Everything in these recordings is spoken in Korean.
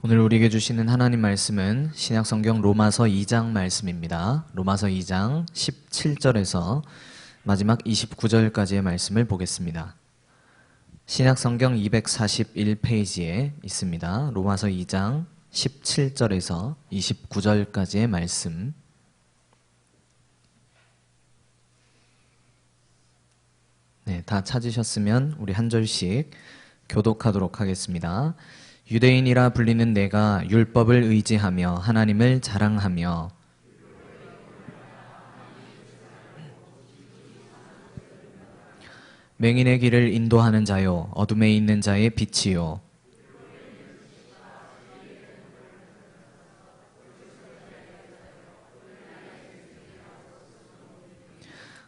오늘 우리에게 주시는 하나님 말씀은 신약성경 로마서 2장 말씀입니다. 로마서 2장 17절에서 마지막 29절까지의 말씀을 보겠습니다. 신약성경 241페이지에 있습니다. 로마서 2장 17절에서 29절까지의 말씀. 네, 다 찾으셨으면 우리 한 절씩 교독하도록 하겠습니다. 유대인이라 불리는 내가 율법을 의지하며 하나님을 자랑하며 맹인의 길을 인도하는 자요 어둠에 있는 자의 빛이요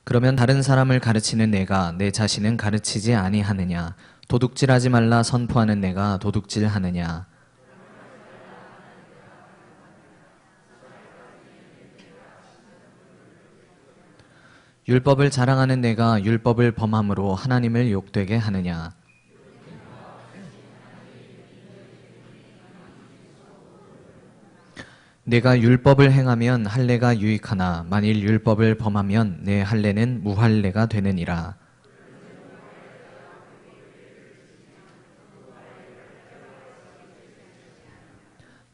그러면 다른 사람을 가르치는 내가 내 자신은 가르치지 아니하느냐? 도둑질하지 말라 선포하는 내가 도둑질하느냐? 율법을 자랑하는 내가 율법을 범함으로 하나님을 욕되게 하느냐? 내가 율법을 행하면 할례가 유익하나 만일 율법을 범하면 내 할례는 무할례가 되느니라.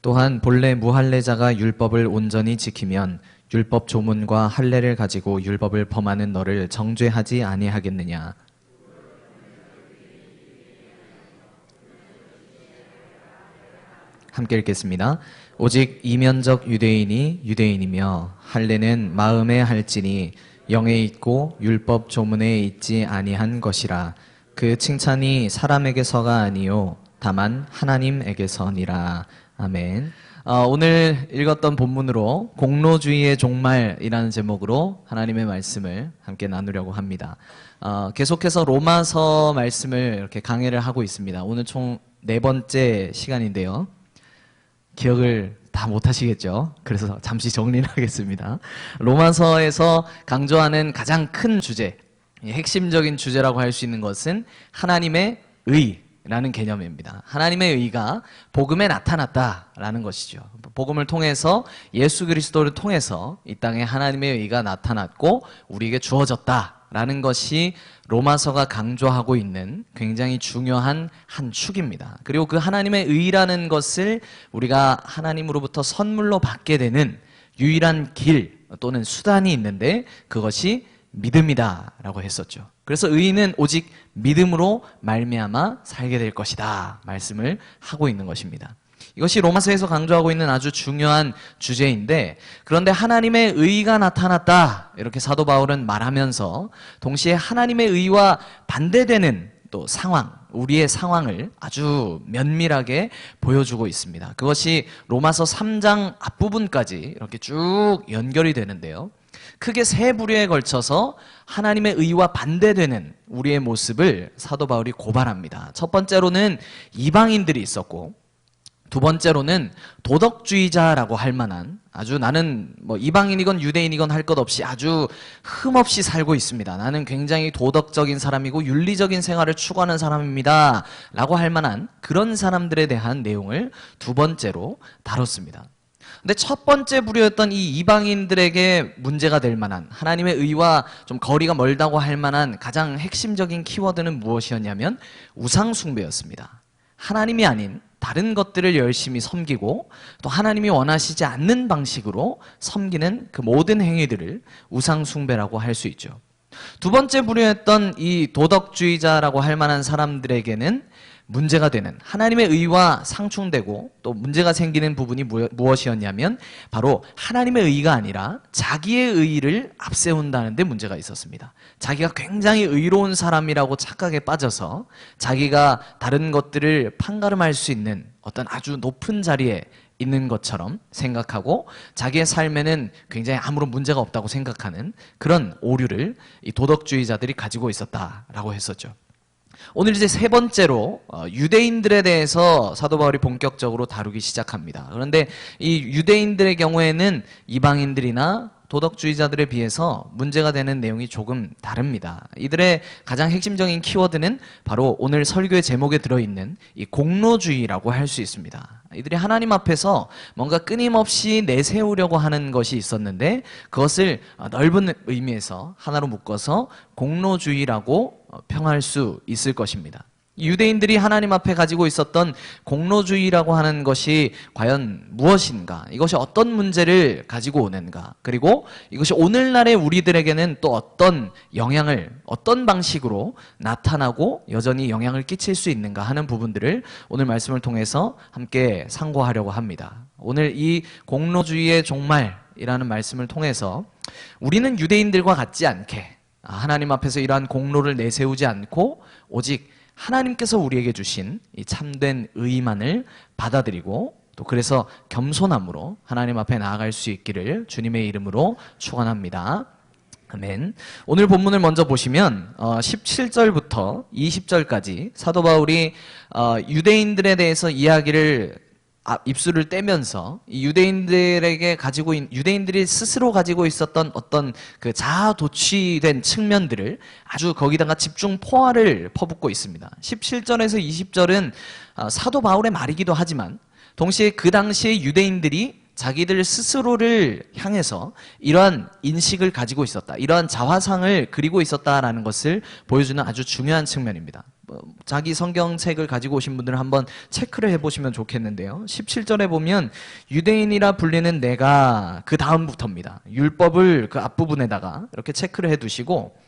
또한 본래 무할례자가 율법을 온전히 지키면 율법 조문과 할례를 가지고 율법을 범하는 너를 정죄하지 아니하겠느냐. 함께 읽겠습니다. 오직 이면적 유대인이 유대인이며 할례는 마음에 할지니 영에 있고 율법 조문에 있지 아니한 것이라. 그 칭찬이 사람에게서가 아니요 다만 하나님에게서니라. 아멘. 오늘 읽었던 본문으로 공로주의의 종말이라는 제목으로 하나님의 말씀을 함께 나누려고 합니다. 계속해서 로마서 말씀을 이렇게 강해를 하고 있습니다. 오늘 총 4번째 시간인데요. 기억을 다 못하시겠죠? 그래서 잠시 정리를 하겠습니다. 로마서에서 강조하는 가장 큰 주제, 핵심적인 주제라고 할 수 있는 것은 하나님의 의라는 개념입니다. 하나님의 의가 복음에 나타났다라는 것이죠. 복음을 통해서 예수 그리스도를 통해서 이 땅에 하나님의 의가 나타났고 우리에게 주어졌다라는 것이 로마서가 강조하고 있는 굉장히 중요한 한 축입니다. 그리고 그 하나님의 의라는 것을 우리가 하나님으로부터 선물로 받게 되는 유일한 길 또는 수단이 있는데 그것이 믿음이다라고 했었죠. 그래서 의인은 오직 믿음으로 말미암아 살게 될 것이다 말씀을 하고 있는 것입니다. 이것이 로마서에서 강조하고 있는 아주 중요한 주제인데, 그런데 하나님의 의가 나타났다 이렇게 사도 바울은 말하면서 동시에 하나님의 의와 반대되는 또 상황, 우리의 상황을 아주 면밀하게 보여주고 있습니다. 그것이 로마서 3장 앞부분까지 이렇게 쭉 연결이 되는데요. 크게 3부류에 걸쳐서 하나님의 의와 반대되는 우리의 모습을 사도 바울이 고발합니다. 첫 번째로는 이방인들이 있었고, 두 번째로는 도덕주의자라고 할 만한, 아주 나는 뭐 이방인이건 유대인이건 할 것 없이 아주 흠없이 살고 있습니다. 나는 굉장히 도덕적인 사람이고 윤리적인 생활을 추구하는 사람입니다 라고 할 만한 그런 사람들에 대한 내용을 두 번째로 다뤘습니다. 근데 첫 번째 부류였던 이 이방인들에게 문제가 될 만한, 하나님의 의와 좀 거리가 멀다고 할 만한 가장 핵심적인 키워드는 무엇이었냐면 우상숭배였습니다. 하나님이 아닌 다른 것들을 열심히 섬기고 또 하나님이 원하시지 않는 방식으로 섬기는 그 모든 행위들을 우상숭배라고 할 수 있죠. 두 번째 부류였던 이 도덕주의자라고 할 만한 사람들에게는 문제가 되는, 하나님의 의와 상충되고 또 문제가 생기는 부분이 무엇이었냐면 바로 하나님의 의가 아니라 자기의 의를 앞세운다는 데 문제가 있었습니다. 자기가 굉장히 의로운 사람이라고 착각에 빠져서 자기가 다른 것들을 판가름할 수 있는 어떤 아주 높은 자리에 있는 것처럼 생각하고 자기의 삶에는 굉장히 아무런 문제가 없다고 생각하는 그런 오류를 이 도덕주의자들이 가지고 있었다라고 했었죠. 오늘 이제 3번째로 유대인들에 대해서 사도 바울이 본격적으로 다루기 시작합니다. 그런데 이 유대인들의 경우에는 이방인들이나 도덕주의자들에 비해서 문제가 되는 내용이 조금 다릅니다. 이들의 가장 핵심적인 키워드는 바로 오늘 설교의 제목에 들어있는 이 공로주의라고 할 수 있습니다. 이들이 하나님 앞에서 뭔가 끊임없이 내세우려고 하는 것이 있었는데 그것을 넓은 의미에서 하나로 묶어서 공로주의라고 평할 수 있을 것입니다. 유대인들이 하나님 앞에 가지고 있었던 공로주의라고 하는 것이 과연 무엇인가? 이것이 어떤 문제를 가지고 오는가? 그리고 이것이 오늘날의 우리들에게는 또 어떤 영향을, 어떤 방식으로 나타나고 여전히 영향을 끼칠 수 있는가 하는 부분들을 오늘 말씀을 통해서 함께 상고하려고 합니다. 오늘 이 공로주의의 종말이라는 말씀을 통해서 우리는 유대인들과 같지 않게 하나님 앞에서 이러한 공로를 내세우지 않고 오직 하나님께서 우리에게 주신 이 참된 의만을 받아들이고 또 그래서 겸손함으로 하나님 앞에 나아갈 수 있기를 주님의 이름으로 축원합니다. 아멘. 오늘 본문을 먼저 보시면 17절부터 20절까지 사도 바울이 유대인들에 대해서 이야기를 입술을 떼면서 유대인들이 스스로 가지고 있었던 어떤 그 자아 도취된 측면들을 아주 거기다가 집중 포화를 퍼붓고 있습니다. 17절에서 20절은 사도 바울의 말이기도 하지만 동시에 그 당시에 유대인들이 자기들 스스로를 향해서 이러한 인식을 가지고 있었다, 이러한 자화상을 그리고 있었다라는 것을 보여주는 아주 중요한 측면입니다. 자기 성경책을 가지고 오신 분들은 한번 체크를 해보시면 좋겠는데요. 17절에 보면 유대인이라 불리는 내가 그 다음부터입니다. 율법을 그 앞부분에다가 이렇게 체크를 해두시고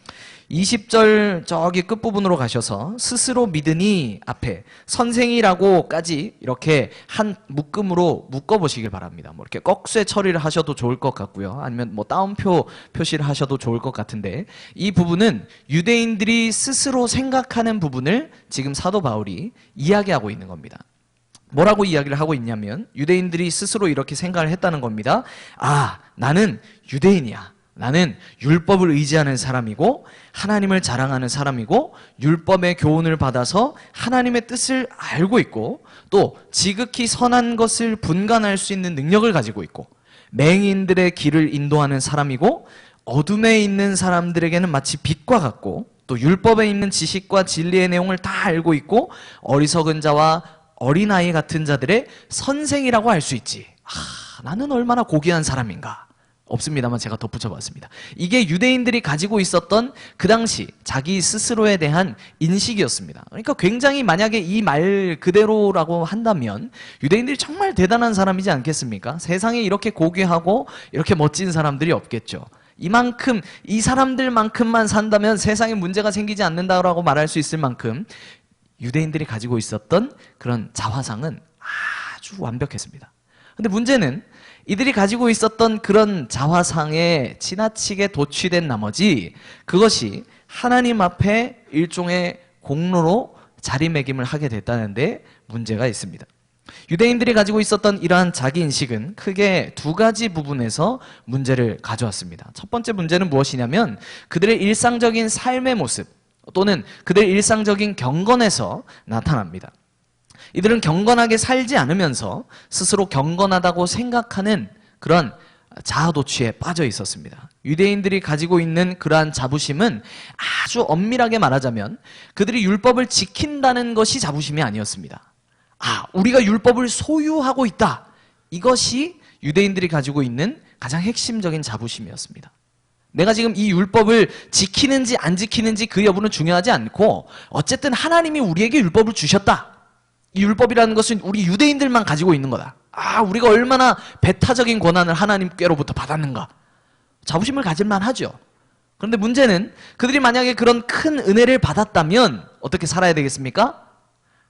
20절 저기 끝부분으로 가셔서 스스로 믿으니 앞에 선생이라고까지 이렇게 한 묶음으로 묶어보시길 바랍니다. 뭐 이렇게 꺽쇠 처리를 하셔도 좋을 것 같고요. 아니면 뭐 따옴표 표시를 하셔도 좋을 것 같은데 이 부분은 유대인들이 스스로 생각하는 부분을 지금 사도 바울이 이야기하고 있는 겁니다. 뭐라고 이야기를 하고 있냐면 유대인들이 스스로 이렇게 생각을 했다는 겁니다. 아, 나는 유대인이야. 나는 율법을 의지하는 사람이고 하나님을 자랑하는 사람이고 율법의 교훈을 받아서 하나님의 뜻을 알고 있고 또 지극히 선한 것을 분간할 수 있는 능력을 가지고 있고 맹인들의 길을 인도하는 사람이고 어둠에 있는 사람들에게는 마치 빛과 같고 또 율법에 있는 지식과 진리의 내용을 다 알고 있고 어리석은 자와 어린아이 같은 자들의 선생이라고 할 수 있지. 나는 얼마나 고귀한 사람인가. 없습니다만 제가 덧붙여봤습니다. 이게 유대인들이 가지고 있었던 그 당시 자기 스스로에 대한 인식이었습니다. 그러니까 굉장히 만약에 이 말 그대로라고 한다면 유대인들이 정말 대단한 사람이지 않겠습니까? 세상에 이렇게 고귀하고 이렇게 멋진 사람들이 없겠죠. 이만큼 이 사람들만큼만 산다면 세상에 문제가 생기지 않는다라고 말할 수 있을 만큼 유대인들이 가지고 있었던 그런 자화상은 아주 완벽했습니다. 근데 문제는 이들이 가지고 있었던 그런 자화상에 지나치게 도취된 나머지 그것이 하나님 앞에 일종의 공로로 자리매김을 하게 됐다는데 문제가 있습니다. 유대인들이 가지고 있었던 이러한 자기인식은 크게 두 가지 부분에서 문제를 가져왔습니다. 첫 번째 문제는 무엇이냐면 그들의 일상적인 삶의 모습 또는 그들의 일상적인 경건에서 나타납니다. 이들은 경건하게 살지 않으면서 스스로 경건하다고 생각하는 그런 자아도취에 빠져 있었습니다. 유대인들이 가지고 있는 그러한 자부심은 아주 엄밀하게 말하자면 그들이 율법을 지킨다는 것이 자부심이 아니었습니다. 우리가 율법을 소유하고 있다. 이것이 유대인들이 가지고 있는 가장 핵심적인 자부심이었습니다. 내가 지금 이 율법을 지키는지 안 지키는지 그 여부는 중요하지 않고 어쨌든 하나님이 우리에게 율법을 주셨다. 이 율법이라는 것은 우리 유대인들만 가지고 있는 거다. 우리가 얼마나 배타적인 권한을 하나님께로부터 받았는가. 자부심을 가질만 하죠. 그런데 문제는 그들이 만약에 그런 큰 은혜를 받았다면 어떻게 살아야 되겠습니까?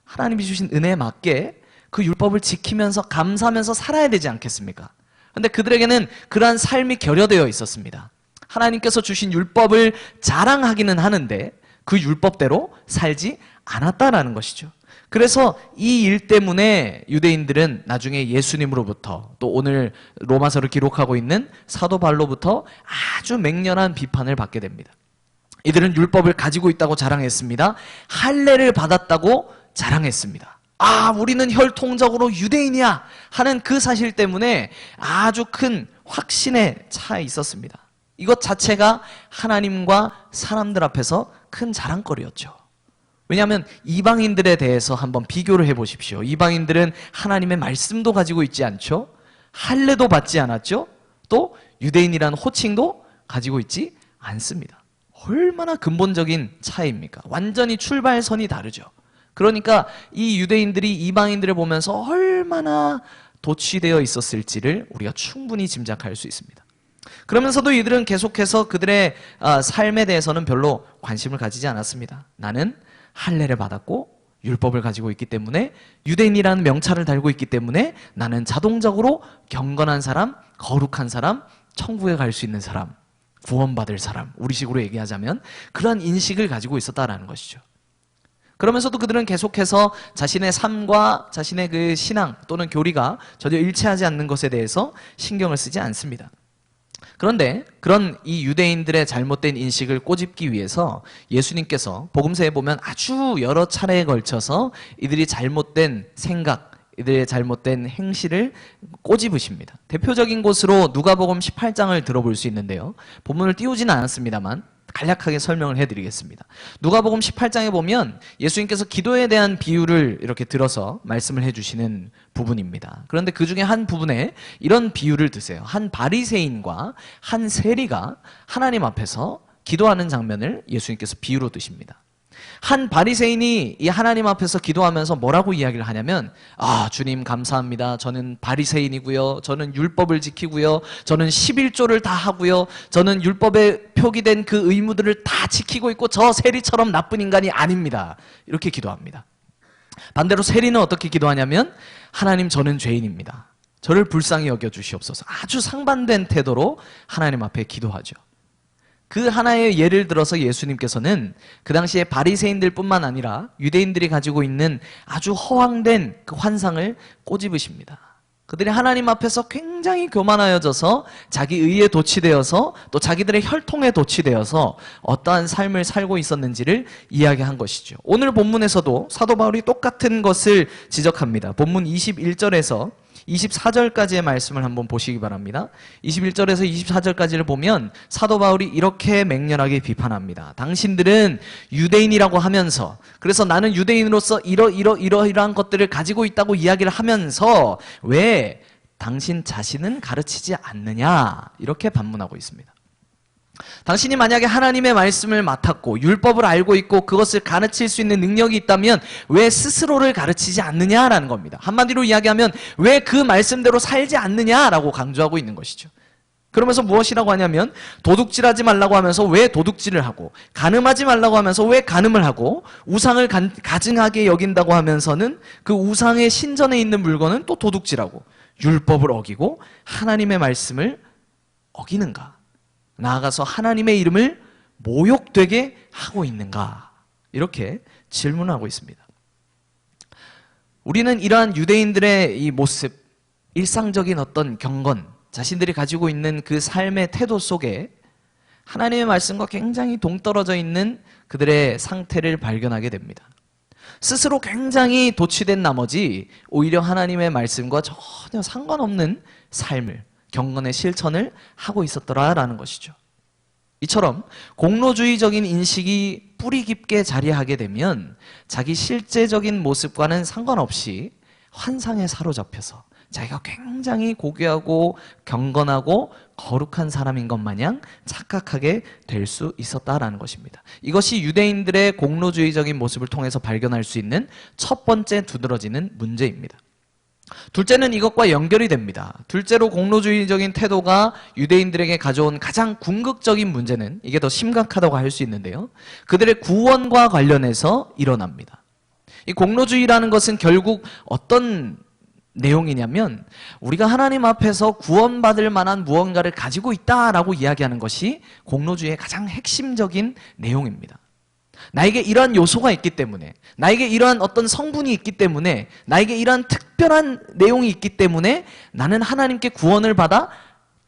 하나님이 주신 은혜에 맞게 그 율법을 지키면서 감사하면서 살아야 되지 않겠습니까? 그런데 그들에게는 그러한 삶이 결여되어 있었습니다. 하나님께서 주신 율법을 자랑하기는 하는데 그 율법대로 살지 않았다라는 것이죠. 그래서 이 일 때문에 유대인들은 나중에 예수님으로부터 또 오늘 로마서를 기록하고 있는 사도 바울로부터 아주 맹렬한 비판을 받게 됩니다. 이들은 율법을 가지고 있다고 자랑했습니다. 할례를 받았다고 자랑했습니다. 우리는 혈통적으로 유대인이야 하는 그 사실 때문에 아주 큰 확신에 차 있었습니다. 이것 자체가 하나님과 사람들 앞에서 큰 자랑거리였죠. 왜냐하면 이방인들에 대해서 한번 비교를 해보십시오. 이방인들은 하나님의 말씀도 가지고 있지 않죠. 할례도 받지 않았죠. 또 유대인이라는 호칭도 가지고 있지 않습니다. 얼마나 근본적인 차이입니까? 완전히 출발선이 다르죠. 그러니까 이 유대인들이 이방인들을 보면서 얼마나 도취되어 있었을지를 우리가 충분히 짐작할 수 있습니다. 그러면서도 이들은 계속해서 그들의 삶에 대해서는 별로 관심을 가지지 않았습니다. 나는 할례를 받았고 율법을 가지고 있기 때문에, 유대인이라는 명찰을 달고 있기 때문에 나는 자동적으로 경건한 사람, 거룩한 사람, 천국에 갈 수 있는 사람, 구원받을 사람, 우리식으로 얘기하자면 그러한 인식을 가지고 있었다라는 것이죠. 그러면서도 그들은 계속해서 자신의 삶과 자신의 그 신앙 또는 교리가 전혀 일치하지 않는 것에 대해서 신경을 쓰지 않습니다. 그런데 그런 이 유대인들의 잘못된 인식을 꼬집기 위해서 예수님께서 복음서에 보면 아주 여러 차례에 걸쳐서 이들이 잘못된 생각, 이들의 잘못된 행실을 꼬집으십니다. 대표적인 곳으로 누가복음 18장을 들어볼 수 있는데요. 본문을 띄우지는 않았습니다만 간략하게 설명을 해드리겠습니다. 누가복음 18장에 보면 예수님께서 기도에 대한 비유를 이렇게 들어서 말씀을 해주시는 부분입니다. 그런데 그 중에 한 부분에 이런 비유를 드세요. 한 바리새인과 한 세리가 하나님 앞에서 기도하는 장면을 예수님께서 비유로 드십니다. 한 바리새인이 이 하나님 앞에서 기도하면서 뭐라고 이야기를 하냐면, 주님 감사합니다. 저는 바리새인이고요. 저는 율법을 지키고요. 저는 11조를 다 하고요. 저는 율법에 표기된 그 의무들을 다 지키고 있고 저 세리처럼 나쁜 인간이 아닙니다. 이렇게 기도합니다. 반대로 세리는 어떻게 기도하냐면, 하나님 저는 죄인입니다. 저를 불쌍히 여겨주시옵소서. 아주 상반된 태도로 하나님 앞에 기도하죠. 그 하나의 예를 들어서 예수님께서는 그 당시에 바리새인들 뿐만 아니라 유대인들이 가지고 있는 아주 허황된 그 환상을 꼬집으십니다. 그들이 하나님 앞에서 굉장히 교만하여져서 자기 의에 도취되어서 또 자기들의 혈통에 도취되어서 어떠한 삶을 살고 있었는지를 이야기한 것이죠. 오늘 본문에서도 사도 바울이 똑같은 것을 지적합니다. 본문 21절에서 24절까지의 말씀을 한번 보시기 바랍니다. 21절에서 24절까지를 보면 사도 바울이 이렇게 맹렬하게 비판합니다. 당신들은 유대인이라고 하면서, 그래서 나는 유대인으로서 이러이러한 것들을 가지고 있다고 이야기를 하면서 왜 당신 자신은 가르치지 않느냐, 이렇게 반문하고 있습니다. 당신이 만약에 하나님의 말씀을 맡았고 율법을 알고 있고 그것을 가르칠 수 있는 능력이 있다면 왜 스스로를 가르치지 않느냐라는 겁니다. 한마디로 이야기하면 왜 그 말씀대로 살지 않느냐라고 강조하고 있는 것이죠. 그러면서 무엇이라고 하냐면, 도둑질하지 말라고 하면서 왜 도둑질을 하고, 간음하지 말라고 하면서 왜 간음을 하고, 우상을 가증하게 여긴다고 하면서는 그 우상의 신전에 있는 물건은 또 도둑질하고, 율법을 어기고 하나님의 말씀을 어기는가? 나아가서 하나님의 이름을 모욕되게 하고 있는가? 이렇게 질문하고 있습니다. 우리는 이러한 유대인들의 이 모습, 일상적인 어떤 경건, 자신들이 가지고 있는 그 삶의 태도 속에 하나님의 말씀과 굉장히 동떨어져 있는 그들의 상태를 발견하게 됩니다. 스스로 굉장히 도취된 나머지 오히려 하나님의 말씀과 전혀 상관없는 삶을, 경건의 실천을 하고 있었더라라는 것이죠. 이처럼 공로주의적인 인식이 뿌리 깊게 자리하게 되면 자기 실제적인 모습과는 상관없이 환상에 사로잡혀서 자기가 굉장히 고귀하고 경건하고 거룩한 사람인 것 마냥 착각하게 될 수 있었다라는 것입니다. 이것이 유대인들의 공로주의적인 모습을 통해서 발견할 수 있는 첫 번째 두드러지는 문제입니다. 둘째는 이것과 연결이 됩니다. 둘째로 공로주의적인 태도가 유대인들에게 가져온 가장 궁극적인 문제는, 이게 더 심각하다고 할 수 있는데요, 그들의 구원과 관련해서 일어납니다. 이 공로주의라는 것은 결국 어떤 내용이냐면, 우리가 하나님 앞에서 구원받을 만한 무언가를 가지고 있다라고 이야기하는 것이 공로주의의 가장 핵심적인 내용입니다. 나에게 이러한 요소가 있기 때문에, 나에게 이러한 어떤 성분이 있기 때문에, 나에게 이러한 특별한 내용이 있기 때문에 나는 하나님께 구원을 받아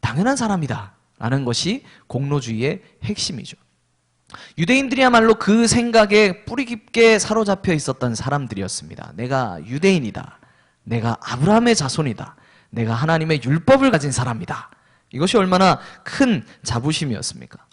당연한 사람이다 라는 것이 공로주의의 핵심이죠. 유대인들이야말로 그 생각에 뿌리 깊게 사로잡혀 있었던 사람들이었습니다. 내가 유대인이다, 내가 아브라함의 자손이다, 내가 하나님의 율법을 가진 사람이다, 이것이 얼마나 큰 자부심이었습니까?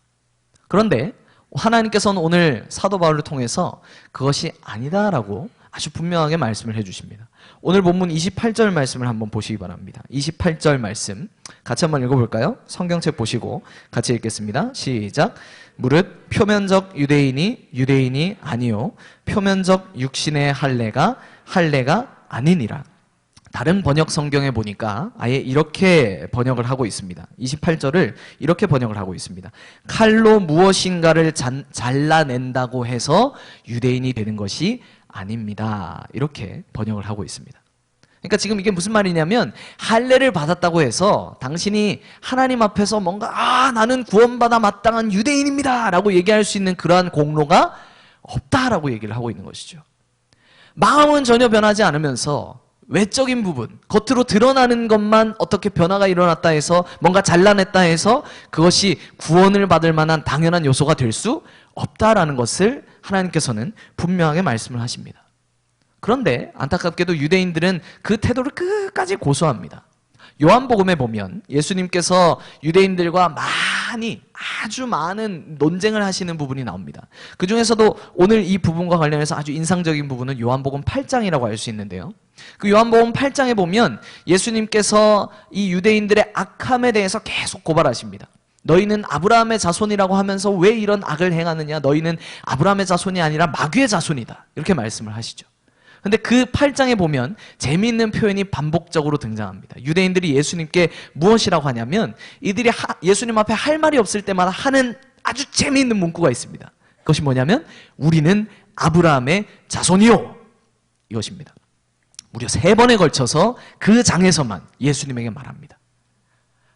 그런데 하나님께서는 오늘 사도 바울을 통해서 그것이 아니다라고 아주 분명하게 말씀을 해주십니다. 오늘 본문 28절 말씀을 한번 보시기 바랍니다. 28절 말씀 같이 한번 읽어볼까요? 성경책 보시고 같이 읽겠습니다. 시작. 무릇 표면적 유대인이 유대인이 아니요 표면적 육신의 할례가 아니니라. 다른 번역 성경에 보니까 아예 이렇게 번역을 하고 있습니다. 28절을 이렇게 번역을 하고 있습니다. 칼로 무엇인가를 잘라낸다고 해서 유대인이 되는 것이 아닙니다. 이렇게 번역을 하고 있습니다. 그러니까 지금 이게 무슨 말이냐면 할례를 받았다고 해서 당신이 하나님 앞에서 뭔가 나는 구원받아 마땅한 유대인입니다 라고 얘기할 수 있는 그러한 공로가 없다라고 얘기를 하고 있는 것이죠. 마음은 전혀 변하지 않으면서 외적인 부분, 겉으로 드러나는 것만 어떻게 변화가 일어났다 해서 뭔가 잘라냈다 해서 그것이 구원을 받을 만한 당연한 요소가 될 수 없다라는 것을 하나님께서는 분명하게 말씀을 하십니다. 그런데 안타깝게도 유대인들은 그 태도를 끝까지 고수합니다. 요한복음에 보면 예수님께서 유대인들과 아주 많은 논쟁을 하시는 부분이 나옵니다. 그 중에서도 오늘 이 부분과 관련해서 아주 인상적인 부분은 요한복음 8장이라고 할 수 있는데요. 그 요한복음 8장에 보면 예수님께서 이 유대인들의 악함에 대해서 계속 고발하십니다. 너희는 아브라함의 자손이라고 하면서 왜 이런 악을 행하느냐? 너희는 아브라함의 자손이 아니라 마귀의 자손이다. 이렇게 말씀을 하시죠. 근데 그 8장에 보면 재미있는 표현이 반복적으로 등장합니다. 유대인들이 예수님께 무엇이라고 하냐면 이들이 예수님 앞에 할 말이 없을 때마다 하는 아주 재미있는 문구가 있습니다. 그것이 뭐냐면 우리는 아브라함의 자손이요. 이것입니다. 무려 3번에 걸쳐서 그 장에서만 예수님에게 말합니다.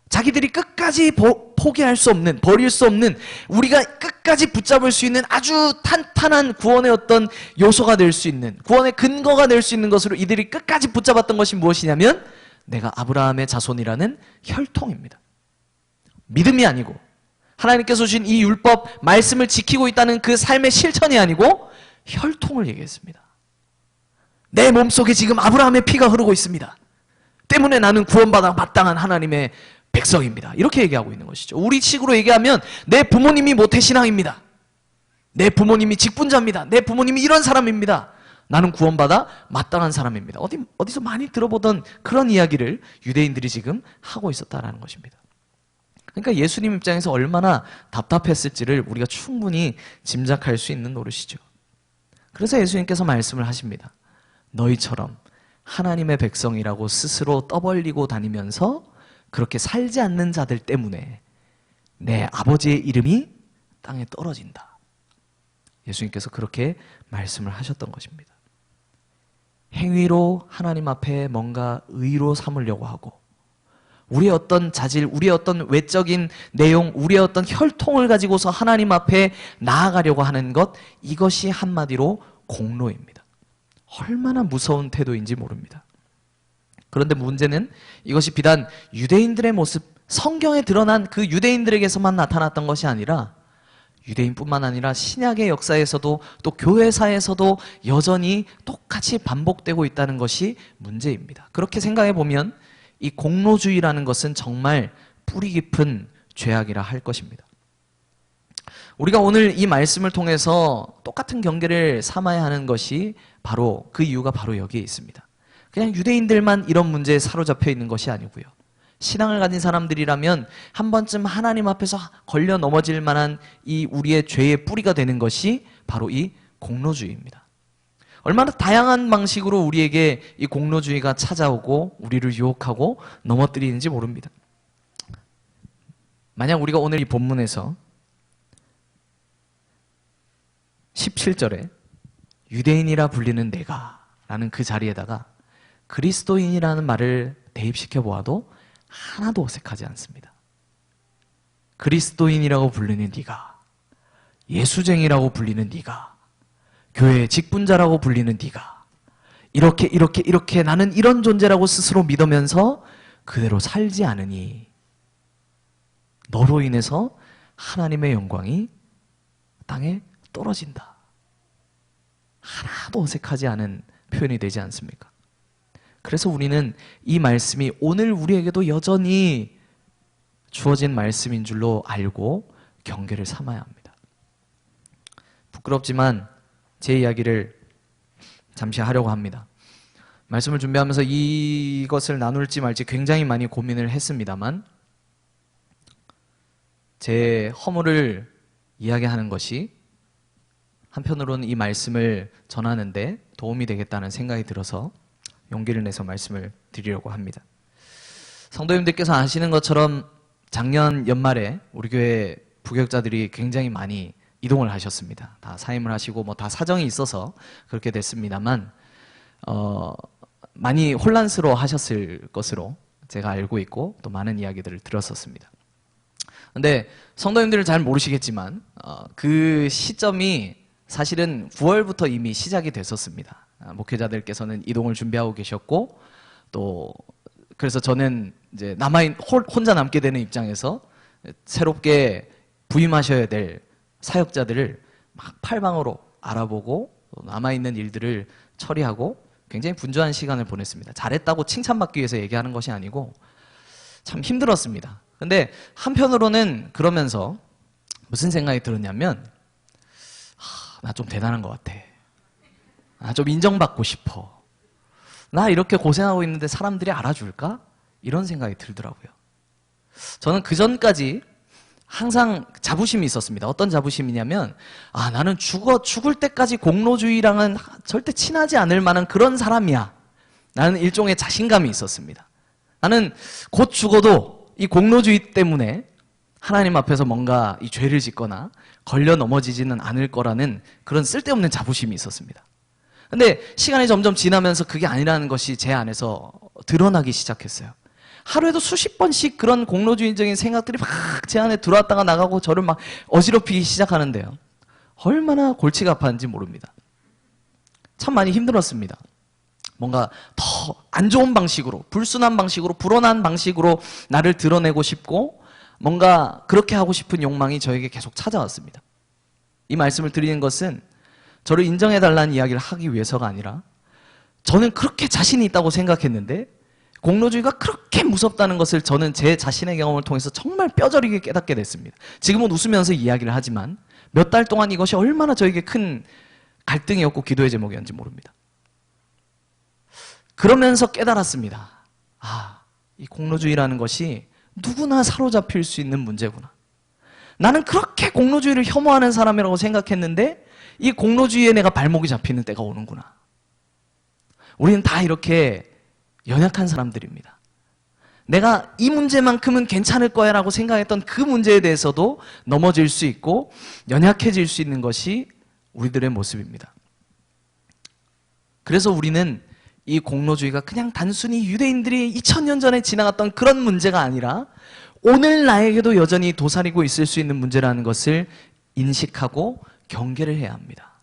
자기들이 끝까지 포기할 수 없는, 버릴 수 없는, 우리가 끝까지 붙잡을 수 있는 아주 탄탄한 구원의 어떤 요소가 될 수 있는, 구원의 근거가 될 수 있는 것으로 이들이 끝까지 붙잡았던 것이 무엇이냐면 내가 아브라함의 자손이라는 혈통입니다. 믿음이 아니고 하나님께서 주신 이 율법 말씀을 지키고 있다는 그 삶의 실천이 아니고 혈통을 얘기했습니다. 내 몸속에 지금 아브라함의 피가 흐르고 있습니다. 때문에 나는 구원받아 마땅한 하나님의 백성입니다. 이렇게 얘기하고 있는 것이죠. 우리 식으로 얘기하면 내 부모님이 모태신앙입니다. 내 부모님이 직분자입니다. 내 부모님이 이런 사람입니다. 나는 구원받아 마땅한 사람입니다. 어디서 많이 들어보던 그런 이야기를 유대인들이 지금 하고 있었다라는 것입니다. 그러니까 예수님 입장에서 얼마나 답답했을지를 우리가 충분히 짐작할 수 있는 노릇이죠. 그래서 예수님께서 말씀을 하십니다. 너희처럼 하나님의 백성이라고 스스로 떠벌리고 다니면서 그렇게 살지 않는 자들 때문에 내 아버지의 이름이 땅에 떨어진다. 예수님께서 그렇게 말씀을 하셨던 것입니다. 행위로 하나님 앞에 뭔가 의로 삼으려고 하고 우리의 어떤 자질, 우리의 어떤 외적인 내용, 우리의 어떤 혈통을 가지고서 하나님 앞에 나아가려고 하는 것, 이것이 한마디로 공로입니다. 얼마나 무서운 태도인지 모릅니다. 그런데 문제는 이것이 비단 유대인들의 모습, 성경에 드러난 그 유대인들에게서만 나타났던 것이 아니라 유대인뿐만 아니라 신약의 역사에서도 또 교회사에서도 여전히 똑같이 반복되고 있다는 것이 문제입니다. 그렇게 생각해 보면 이 공로주의라는 것은 정말 뿌리 깊은 죄악이라 할 것입니다. 우리가 오늘 이 말씀을 통해서 똑같은 경계를 삼아야 하는 것이 바로 그 이유가 바로 여기에 있습니다. 그냥 유대인들만 이런 문제에 사로잡혀 있는 것이 아니고요. 신앙을 가진 사람들이라면 한 번쯤 하나님 앞에서 걸려 넘어질 만한 이 우리의 죄의 뿌리가 되는 것이 바로 이 공로주의입니다. 얼마나 다양한 방식으로 우리에게 이 공로주의가 찾아오고 우리를 유혹하고 넘어뜨리는지 모릅니다. 만약 우리가 오늘 이 본문에서 17절에 유대인이라 불리는 내가 라는 그 자리에다가 그리스도인이라는 말을 대입시켜 보아도 하나도 어색하지 않습니다. 그리스도인이라고 불리는 네가, 예수쟁이라고 불리는 네가, 교회의 직분자라고 불리는 네가, 이렇게 나는 이런 존재라고 스스로 믿으면서 그대로 살지 않으니 너로 인해서 하나님의 영광이 땅에 떨어진다. 하나도 어색하지 않은 표현이 되지 않습니까? 그래서 우리는 이 말씀이 오늘 우리에게도 여전히 주어진 말씀인 줄로 알고 경계를 삼아야 합니다. 부끄럽지만 제 이야기를 잠시 하려고 합니다. 말씀을 준비하면서 이것을 나눌지 말지 굉장히 많이 고민을 했습니다만 제 허물을 이야기하는 것이 한편으로는 이 말씀을 전하는데 도움이 되겠다는 생각이 들어서 용기를 내서 말씀을 드리려고 합니다. 성도님들께서 아시는 것처럼 작년 연말에 우리 교회 부교육자들이 굉장히 많이 이동을 하셨습니다. 다 사임을 하시고 뭐 다 사정이 있어서 그렇게 됐습니다만 많이 혼란스러워 하셨을 것으로 제가 알고 있고 또 많은 이야기들을 들었었습니다. 근데 성도님들은 잘 모르시겠지만 그 시점이 사실은 9월부터 이미 시작이 됐었습니다. 목회자들께서는 이동을 준비하고 계셨고 또 그래서 저는 이제 혼자 남게 되는 입장에서 새롭게 부임하셔야 될 사역자들을 막 팔방으로 알아보고 남아있는 일들을 처리하고 굉장히 분주한 시간을 보냈습니다. 잘했다고 칭찬받기 위해서 얘기하는 것이 아니고 참 힘들었습니다. 근데 한편으로는 그러면서 무슨 생각이 들었냐면 나 좀 대단한 것 같아. 나 좀 인정받고 싶어. 나 이렇게 고생하고 있는데 사람들이 알아줄까? 이런 생각이 들더라고요. 저는 그 전까지 항상 자부심이 있었습니다. 어떤 자부심이냐면 나는 죽을 때까지 공로주의랑은 절대 친하지 않을 만한 그런 사람이야. 나는 일종의 자신감이 있었습니다. 나는 곧 죽어도 이 공로주의 때문에 하나님 앞에서 뭔가 이 죄를 짓거나 걸려 넘어지지는 않을 거라는 그런 쓸데없는 자부심이 있었습니다. 근데 시간이 점점 지나면서 그게 아니라는 것이 제 안에서 드러나기 시작했어요. 하루에도 수십 번씩 그런 공로주의적인 생각들이 막 제 안에 들어왔다가 나가고 저를 막 어지럽히기 시작하는데요. 얼마나 골치가 아팠는지 모릅니다. 참 많이 힘들었습니다. 뭔가 더 안 좋은 방식으로, 불순한 방식으로, 불온한 방식으로 나를 드러내고 싶고 뭔가 그렇게 하고 싶은 욕망이 저에게 계속 찾아왔습니다. 이 말씀을 드리는 것은 저를 인정해달라는 이야기를 하기 위해서가 아니라 저는 그렇게 자신이 있다고 생각했는데 공로주의가 그렇게 무섭다는 것을 저는 제 자신의 경험을 통해서 정말 뼈저리게 깨닫게 됐습니다. 지금은 웃으면서 이야기를 하지만 몇 달 동안 이것이 얼마나 저에게 큰 갈등이었고 기도의 제목이었는지 모릅니다. 그러면서 깨달았습니다. 이 공로주의라는 것이 누구나 사로잡힐 수 있는 문제구나. 나는 그렇게 공로주의를 혐오하는 사람이라고 생각했는데 이 공로주의에 내가 발목이 잡히는 때가 오는구나. 우리는 다 이렇게 연약한 사람들입니다. 내가 이 문제만큼은 괜찮을 거야 라고 생각했던 그 문제에 대해서도 넘어질 수 있고 연약해질 수 있는 것이 우리들의 모습입니다. 그래서 우리는 이 공로주의가 그냥 단순히 유대인들이 2000년 전에 지나갔던 그런 문제가 아니라 오늘 나에게도 여전히 도사리고 있을 수 있는 문제라는 것을 인식하고 경계를 해야 합니다.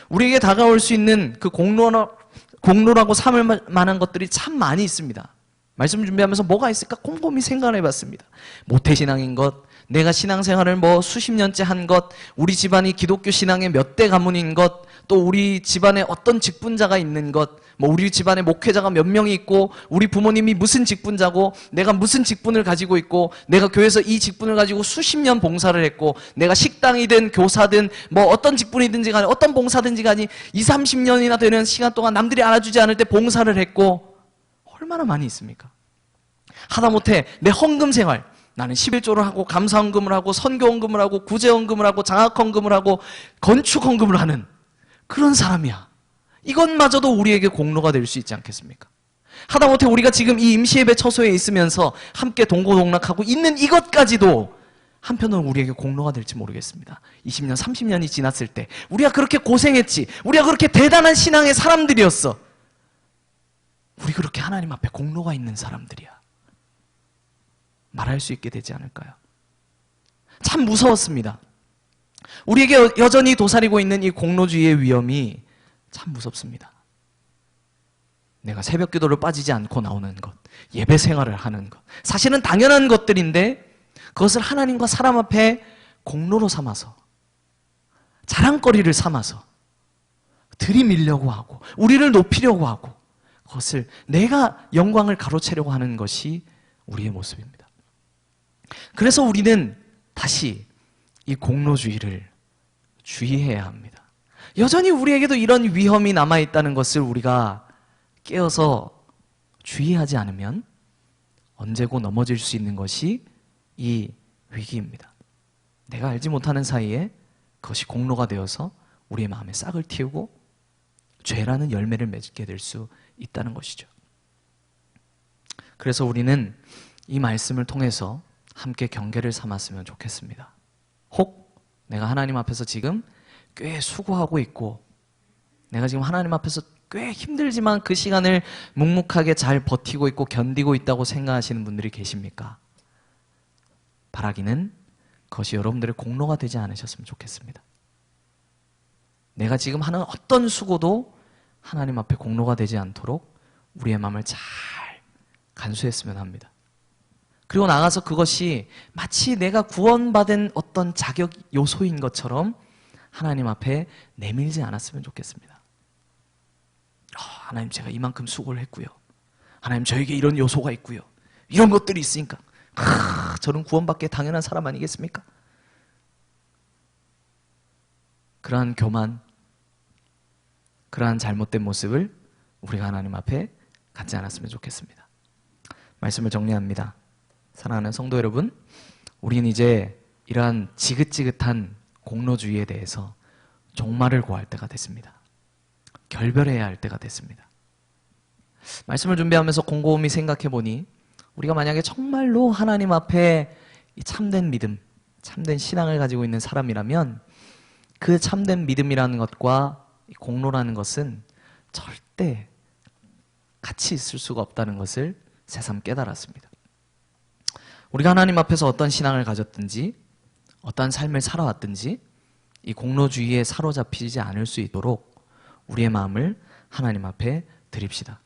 우리에게 다가올 수 있는 그 공로라고 삼을 만한 것들이 참 많이 있습니다. 말씀 준비하면서 뭐가 있을까 곰곰이 생각을 해봤습니다. 모태신앙인 것, 내가 신앙생활을 수십 년째 한 것, 우리 집안이 기독교 신앙의 몇 대 가문인 것, 또 우리 집안에 어떤 직분자가 있는 것, 우리 집안에 목회자가 몇 명이 있고 우리 부모님이 무슨 직분자고 내가 무슨 직분을 가지고 있고 내가 교회에서 이 직분을 가지고 수십 년 봉사를 했고 내가 식당이든 교사든 어떤 직분이든지 간에 어떤 봉사든지 간에 20, 30년이나 되는 시간 동안 남들이 알아주지 않을 때 봉사를 했고 얼마나 많이 있습니까? 하다못해 내 헌금 생활, 나는 11조를 하고 감사헌금을 하고 선교헌금을 하고 구제헌금을 하고 장학헌금을 하고 건축헌금을 하는 그런 사람이야. 이것마저도 우리에게 공로가 될 수 있지 않겠습니까? 하다못해 우리가 지금 이 임시예배 처소에 있으면서 함께 동고동락하고 있는 이것까지도 한편으로는 우리에게 공로가 될지 모르겠습니다. 20년, 30년이 지났을 때 우리가 그렇게 고생했지, 우리가 그렇게 대단한 신앙의 사람들이었어. 우리 그렇게 하나님 앞에 공로가 있는 사람들이야. 말할 수 있게 되지 않을까요? 참 무서웠습니다. 우리에게 여전히 도사리고 있는 이 공로주의의 위험이 참 무섭습니다. 내가 새벽 기도를 빠지지 않고 나오는 것, 예배 생활을 하는 것, 사실은 당연한 것들인데 그것을 하나님과 사람 앞에 공로로 삼아서 자랑거리를 삼아서 들이밀려고 하고 우리를 높이려고 하고 그것을 내가 영광을 가로채려고 하는 것이 우리의 모습입니다. 그래서 우리는 다시 이 공로주의를 주의해야 합니다. 여전히 우리에게도 이런 위험이 남아있다는 것을 우리가 깨어서 주의하지 않으면 언제고 넘어질 수 있는 것이 이 위기입니다. 내가 알지 못하는 사이에 그것이 공로가 되어서 우리의 마음에 싹을 틔우고 죄라는 열매를 맺게 될 수 있다는 것이죠. 그래서 우리는 이 말씀을 통해서 함께 경계를 삼았으면 좋겠습니다. 혹 내가 하나님 앞에서 지금 꽤 수고하고 있고 내가 지금 하나님 앞에서 꽤 힘들지만 그 시간을 묵묵하게 잘 버티고 있고 견디고 있다고 생각하시는 분들이 계십니까? 바라기는 그것이 여러분들의 공로가 되지 않으셨으면 좋겠습니다. 내가 지금 하는 어떤 수고도 하나님 앞에 공로가 되지 않도록 우리의 마음을 잘 간수했으면 합니다. 그리고 나가서 그것이 마치 내가 구원받은 어떤 자격 요소인 것처럼 하나님 앞에 내밀지 않았으면 좋겠습니다. 하나님 제가 이만큼 수고를 했고요. 하나님 저에게 이런 요소가 있고요. 이런 것들이 있으니까 저는 구원받기에 당연한 사람 아니겠습니까? 그러한 교만, 그러한 잘못된 모습을 우리가 하나님 앞에 갖지 않았으면 좋겠습니다. 말씀을 정리합니다. 사랑하는 성도 여러분, 우리는 이제 이러한 지긋지긋한 공로주의에 대해서 종말을 구할 때가 됐습니다. 결별해야 할 때가 됐습니다. 말씀을 준비하면서 곰곰이 생각해 보니 우리가 만약에 정말로 하나님 앞에 이 참된 믿음, 참된 신앙을 가지고 있는 사람이라면 그 참된 믿음이라는 것과 공로라는 것은 절대 같이 있을 수가 없다는 것을 새삼 깨달았습니다. 우리가 하나님 앞에서 어떤 신앙을 가졌든지 어떤 삶을 살아왔든지 이 공로주의에 사로잡히지 않을 수 있도록 우리의 마음을 하나님 앞에 드립시다.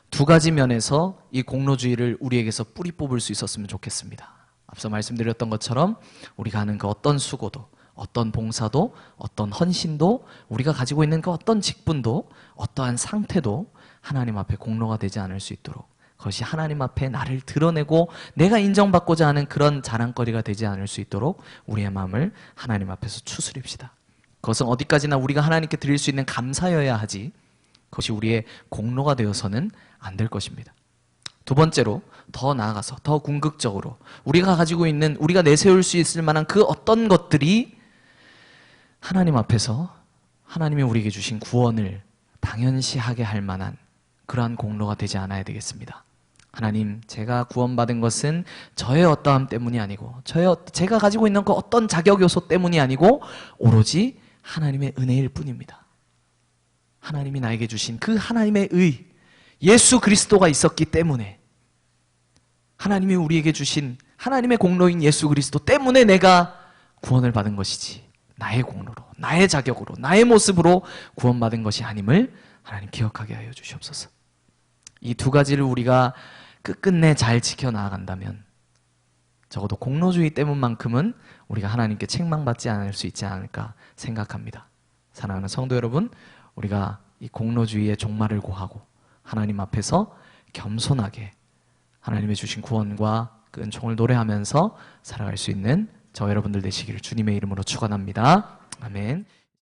두 가지 면에서 이 공로주의를 우리에게서 뿌리 뽑을 수 있었으면 좋겠습니다. 앞서 말씀드렸던 것처럼 우리가 하는 그 어떤 수고도, 어떤 봉사도, 어떤 헌신도, 우리가 가지고 있는 그 어떤 직분도, 어떠한 상태도 하나님 앞에 공로가 되지 않을 수 있도록, 그것이 하나님 앞에 나를 드러내고 내가 인정받고자 하는 그런 자랑거리가 되지 않을 수 있도록 우리의 마음을 하나님 앞에서 추스립시다. 그것은 어디까지나 우리가 하나님께 드릴 수 있는 감사여야 하지, 그것이 우리의 공로가 되어서는 안 될 것입니다. 두 번째로, 더 나아가서 더 궁극적으로 우리가 가지고 있는, 우리가 내세울 수 있을 만한 그 어떤 것들이 하나님 앞에서 하나님이 우리에게 주신 구원을 당연시하게 할 만한 그러한 공로가 되지 않아야 되겠습니다. 하나님, 제가 구원받은 것은 저의 어떠함 때문이 아니고 제가 가지고 있는 그 어떤 자격 요소 때문이 아니고 오로지 하나님의 은혜일 뿐입니다. 하나님이 나에게 주신 그 하나님의 의, 예수 그리스도가 있었기 때문에, 하나님이 우리에게 주신 하나님의 공로인 예수 그리스도 때문에 내가 구원을 받은 것이지, 나의 공로로, 나의 자격으로, 나의 모습으로 구원받은 것이 아님을 하나님 기억하게 하여 주시옵소서. 이 두 가지를 우리가 끝끝내 잘 지켜나간다면 적어도 공로주의 때문만큼은 우리가 하나님께 책망받지 않을 수 있지 않을까 생각합니다. 사랑하는 성도 여러분, 우리가 이 공로주의의 종말을 고하고 하나님 앞에서 겸손하게 하나님의 주신 구원과 그 은총을 노래하면서 살아갈 수 있는 저 여러분들 되시기를 주님의 이름으로 축원합니다. 아멘.